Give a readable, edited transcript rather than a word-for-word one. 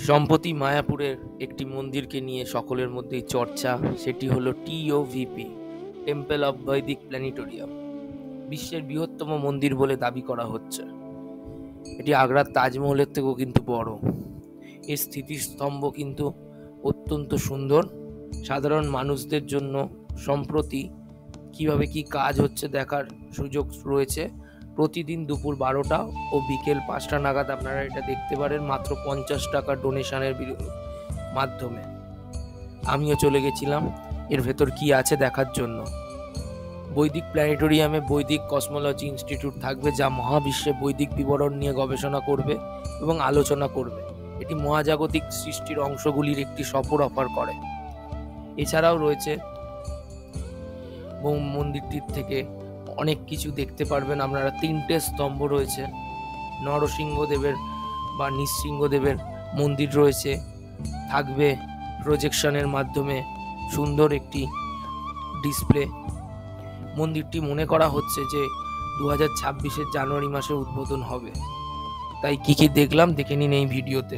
সম্প্রতি মায়াপুরের একটি মন্দিরকে নিয়ে সকলের মধ্যেই চর্চা, সেটি হলো TOVP, টেম্পল অফ বৈদিক প্ল্যানেটোরিয়াম। বিশ্বের বৃহত্তম মন্দির বলে দাবি করা হচ্ছে। এটি আগ্রার তাজমহলের থেকেও কিন্তু বড়। এর স্থিতিস্তম্ভ কিন্তু অত্যন্ত সুন্দর। সাধারণ মানুষদের জন্য সম্প্রতি কিভাবে কি কাজ হচ্ছে দেখার সুযোগ রয়েছে। প্রতিদিন দুপুর 12টা ও বিকেল 5টা নাগাদ আপনারা এটা দেখতে পারেন মাত্র 50 টাকা ডোনেশনের মাধ্যমে। আমিও চলে গেছিলাম এর ভেতর কি আছে দেখার জন্য। বৈদিক প্ল্যানেটোরিয়ামে বৈদিক কসমোলজি ইনস্টিটিউট থাকবে, যা মহাবিশ্বে বৈদিক বিবরণ নিয়ে গবেষণা করবে এবং আলোচনা করবে। এটি মহাজাগতিক সৃষ্টির অংশগুলির একটি সফর অফার করে। এছাড়াও রয়েছে মন্দিরটির থেকে অনেক কিছু দেখতে পারবেন আপনারা। 3টে স্তম্ভ রয়েছে, নরসিংহদেবের বা নৃসিংহদেবের মন্দির রয়েছে, থাকবে প্রজেকশনের মাধ্যমে সুন্দর একটি ডিসপ্লে। মন্দিরটি মনে করা হচ্ছে যে 2026-এর জানুয়ারি মাসে উদ্বোধন হবে। তাই কি কি দেখলাম দেখে নিন এই ভিডিওতে।